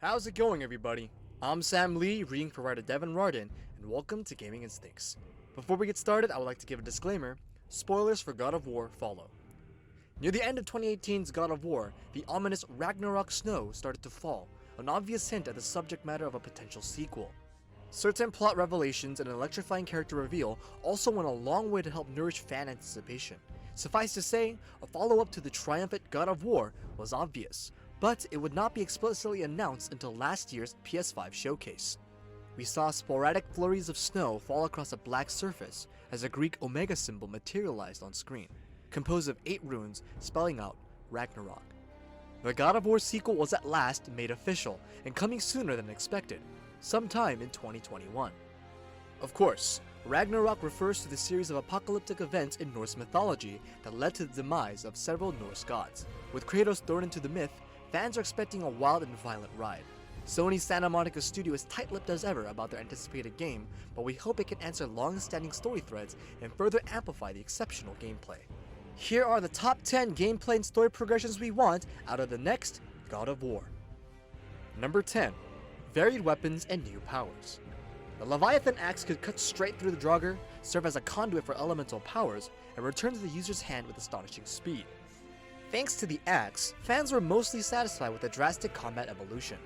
How's it going, everybody? I'm Sam Lee, reading for writer Devin Rardrin, and welcome to Gaming Instincts. Before we get started, I would like to give a disclaimer. Spoilers for God of War follow. Near the end of 2018's God of War, the ominous Ragnarok snow started to fall, an obvious hint at the subject matter of a potential sequel. Certain plot revelations and an electrifying character reveal also went a long way to help nourish fan anticipation. Suffice to say, a follow-up to the triumphant God of War was obvious, but it would not be explicitly announced until last year's PS5 showcase. We saw sporadic flurries of snow fall across a black surface as a Greek omega symbol materialized on screen, composed of 8 runes spelling out Ragnarok. The God of War sequel was at last made official, and coming sooner than expected, sometime in 2021. Of course, Ragnarok refers to the series of apocalyptic events in Norse mythology that led to the demise of several Norse gods. With Kratos thrown into the myth, fans are expecting a wild and violent ride. Sony's Santa Monica studio is tight-lipped as ever about their anticipated game, but we hope it can answer long-standing story threads and further amplify the exceptional gameplay. Here are the top 10 gameplay and story progressions we want out of the next God of War. Number 10. Varied weapons and new powers. The Leviathan axe could cut straight through the Draugr, serve as a conduit for elemental powers, and return to the user's hand with astonishing speed. Thanks to the axe, fans were mostly satisfied with the drastic combat evolution.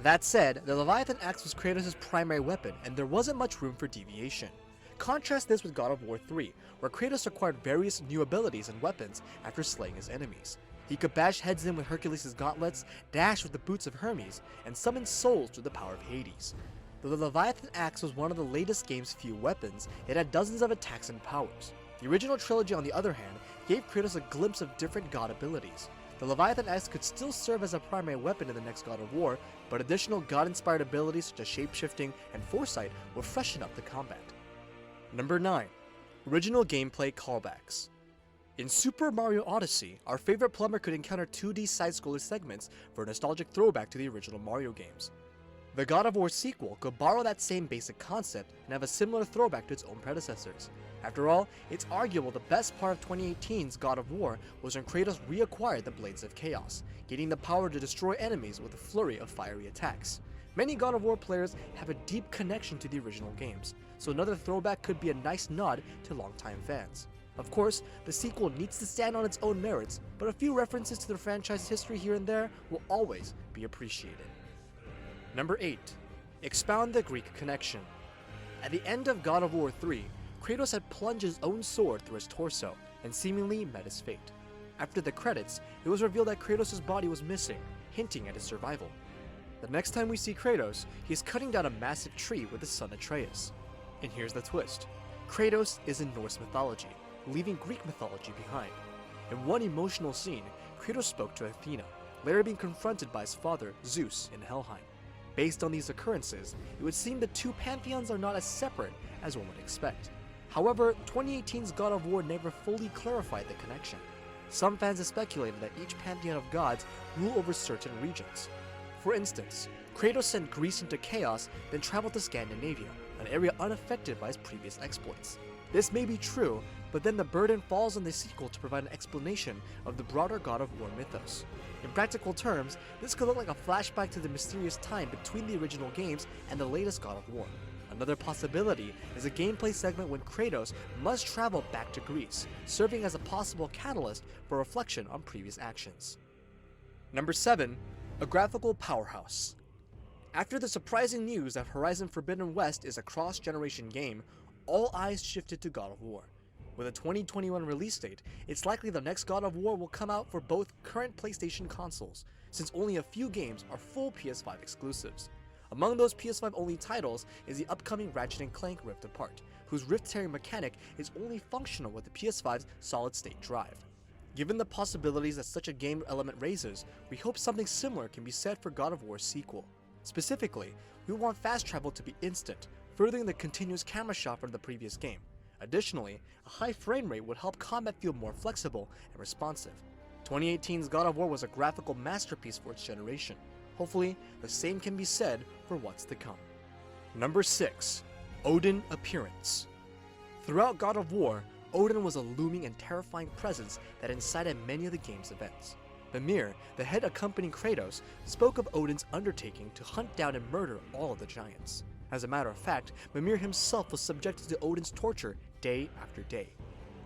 That said, the Leviathan axe was Kratos' primary weapon, and there wasn't much room for deviation. Contrast this with God of War 3, where Kratos acquired various new abilities and weapons after slaying his enemies. He could bash heads in with Hercules' gauntlets, dash with the boots of Hermes, and summon souls through the power of Hades. Though the Leviathan axe was one of the latest game's few weapons, it had dozens of attacks and powers. The original trilogy, on the other hand, gave Kratos a glimpse of different god abilities. The Leviathan axe could still serve as a primary weapon in the next God of War, but additional god-inspired abilities such as shape-shifting and foresight will freshen up the combat. Number 9. Original gameplay callbacks. In Super Mario Odyssey, our favorite plumber could encounter 2D side-scroller segments for a nostalgic throwback to the original Mario games. The God of War sequel could borrow that same basic concept and have a similar throwback to its own predecessors. After all, it's arguable the best part of 2018's God of War was when Kratos reacquired the Blades of Chaos, gaining the power to destroy enemies with a flurry of fiery attacks. Many God of War players have a deep connection to the original games, so another throwback could be a nice nod to longtime fans. Of course, the sequel needs to stand on its own merits, but a few references to the franchise's history here and there will always be appreciated. Number 8. Expound the Greek connection. At the end of God of War 3, Kratos had plunged his own sword through his torso and seemingly met his fate. After the credits, it was revealed that Kratos' body was missing, hinting at his survival. The next time we see Kratos, he is cutting down a massive tree with his son Atreus. And here's the twist. Kratos is in Norse mythology, leaving Greek mythology behind. In one emotional scene, Kratos spoke to Athena, later being confronted by his father, Zeus, in Helheim. Based on these occurrences, it would seem the two pantheons are not as separate as one would expect. However, 2018's God of War never fully clarified the connection. Some fans have speculated that each pantheon of gods rule over certain regions. For instance, Kratos sent Greece into chaos, then traveled to Scandinavia, an area unaffected by his previous exploits. This may be true, but then the burden falls on the sequel to provide an explanation of the broader God of War mythos. In practical terms, this could look like a flashback to the mysterious time between the original games and the latest God of War. Another possibility is a gameplay segment when Kratos must travel back to Greece, serving as a possible catalyst for reflection on previous actions. Number 7. A Graphical Powerhouse. After the surprising news that Horizon Forbidden West is a cross-generation game, all eyes shifted to God of War. With a 2021 release date, it's likely the next God of War will come out for both current PlayStation consoles, since only a few games are full PS5 exclusives. Among those PS5-only titles is the upcoming Ratchet & Clank Rift Apart, whose rift-tearing mechanic is only functional with the PS5's solid-state drive. Given the possibilities that such a game element raises, we hope something similar can be said for God of War's sequel. Specifically, we want fast travel to be instant, furthering the continuous camera shot from the previous game. Additionally, a high frame rate would help combat feel more flexible and responsive. 2018's God of War was a graphical masterpiece for its generation. Hopefully, the same can be said for what's to come. Number 6. Odin Appearance. Throughout God of War, Odin was a looming and terrifying presence that incited many of the game's events. Mimir, the head accompanying Kratos, spoke of Odin's undertaking to hunt down and murder all of the giants. As a matter of fact, Mimir himself was subjected to Odin's torture day after day.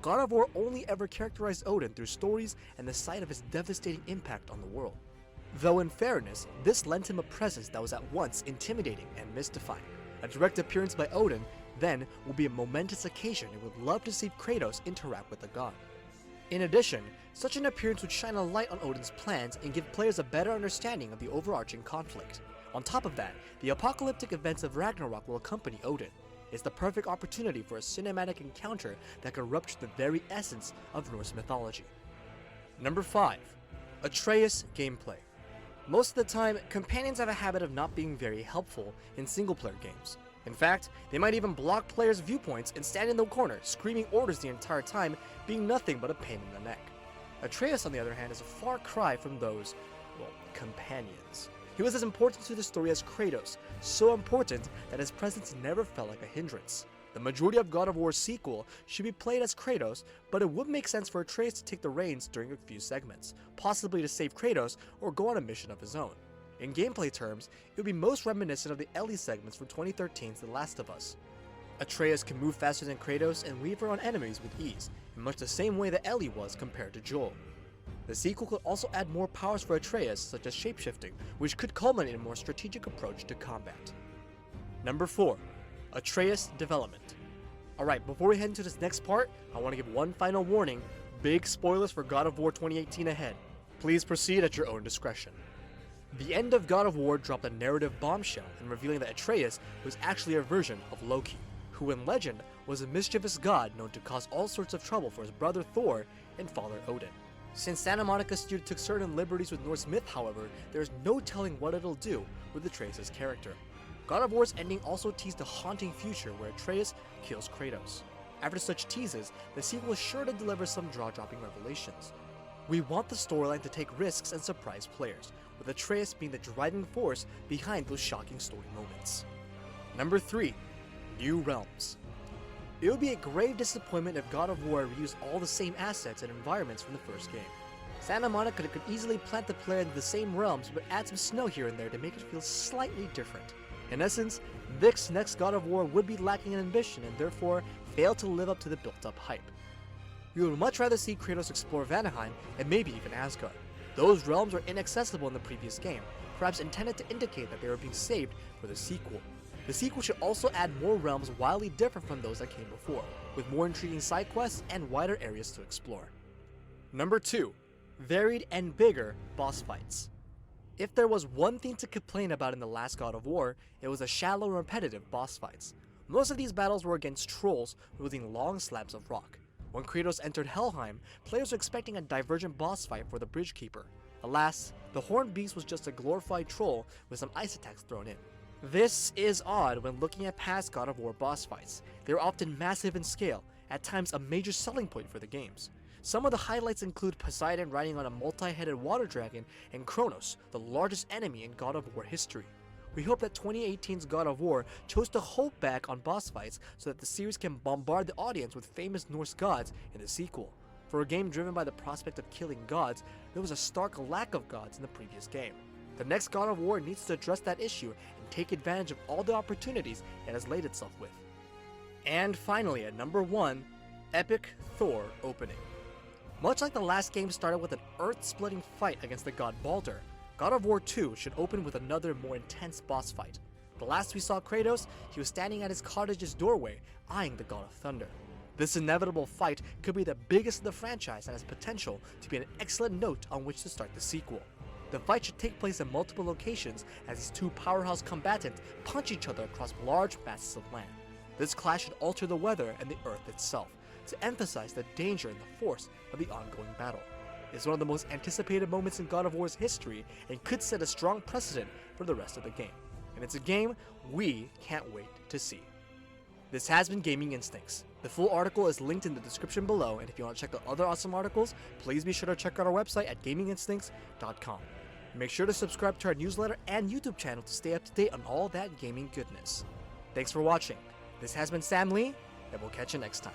God of War only ever characterized Odin through stories and the sight of his devastating impact on the world. Though in fairness, this lent him a presence that was at once intimidating and mystifying. A direct appearance by Odin, then, will be a momentous occasion and would love to see Kratos interact with the god. In addition, such an appearance would shine a light on Odin's plans and give players a better understanding of the overarching conflict. On top of that, the apocalyptic events of Ragnarok will accompany Odin. It's the perfect opportunity for a cinematic encounter that could rupture the very essence of Norse mythology. Number 5. Atreus gameplay. Most of the time, companions have a habit of not being very helpful in single-player games. In fact, they might even block players' viewpoints and stand in the corner, screaming orders the entire time, being nothing but a pain in the neck. Atreus, on the other hand, is a far cry from those, well, companions. He was as important to the story as Kratos, so important that his presence never felt like a hindrance. The majority of God of War's sequel should be played as Kratos, but it would make sense for Atreus to take the reins during a few segments, possibly to save Kratos or go on a mission of his own. In gameplay terms, it would be most reminiscent of the Ellie segments from 2013's The Last of Us. Atreus can move faster than Kratos and weave around enemies with ease, in much the same way that Ellie was compared to Joel. The sequel could also add more powers for Atreus, such as shapeshifting, which could culminate in a more strategic approach to combat. Number 4. Atreus development. Alright, before we head into this next part, I want to give one final warning: big spoilers for God of War 2018 ahead. Please proceed at your own discretion. The end of God of War dropped a narrative bombshell in revealing that Atreus was actually a version of Loki, who in legend was a mischievous god known to cause all sorts of trouble for his brother Thor and father Odin. Since Santa Monica Studio took certain liberties with Norse myth, however, there is no telling what it'll do with Atreus' character. God of War's ending also teased a haunting future where Atreus kills Kratos. After such teases, the sequel is sure to deliver some jaw-dropping revelations. We want the storyline to take risks and surprise players, with Atreus being the driving force behind those shocking story moments. Number 3. New Realms. It would be a grave disappointment if God of War reused all the same assets and environments from the first game. Santa Monica could easily plant the player in the same realms but add some snow here and there to make it feel slightly different. In essence, this next God of War would be lacking in ambition and therefore fail to live up to the built-up hype. We would much rather see Kratos explore Vanaheim and maybe even Asgard. Those realms were inaccessible in the previous game, perhaps intended to indicate that they were being saved for the sequel. The sequel should also add more realms wildly different from those that came before, with more intriguing side quests and wider areas to explore. Number 2. Varied and bigger boss fights. If there was one thing to complain about in the last God of War, it was the shallow and repetitive boss fights. Most of these battles were against trolls wielding long slabs of rock. When Kratos entered Helheim, players were expecting a divergent boss fight for the Bridgekeeper. Alas, the Horned Beast was just a glorified troll with some ice attacks thrown in. This is odd when looking at past God of War boss fights. They were often massive in scale, at times a major selling point for the games. Some of the highlights include Poseidon riding on a multi-headed water dragon and Kronos, the largest enemy in God of War history. We hope that 2018's God of War chose to hold back on boss fights so that the series can bombard the audience with famous Norse gods in the sequel. For a game driven by the prospect of killing gods, there was a stark lack of gods in the previous game. The next God of War needs to address that issue and take advantage of all the opportunities it has laid itself with. And finally, at number 1, Epic Thor Opening. Much like the last game started with an earth-splitting fight against the god Baldur, God of War 2 should open with another more intense boss fight. The last we saw Kratos, he was standing at his cottage's doorway, eyeing the god of thunder. This inevitable fight could be the biggest in the franchise and has potential to be an excellent note on which to start the sequel. The fight should take place in multiple locations as these two powerhouse combatants punch each other across large masses of land. This clash should alter the weather and the earth itself, to emphasize the danger and the force of the ongoing battle. It's one of the most anticipated moments in God of War's history and could set a strong precedent for the rest of the game. And it's a game we can't wait to see. This has been Gaming Instincts. The full article is linked in the description below, and if you want to check out other awesome articles, please be sure to check out our website at gaminginstincts.com. Make sure to subscribe to our newsletter and YouTube channel to stay up to date on all that gaming goodness. Thanks for watching. This has been Sam Lee, and we'll catch you next time.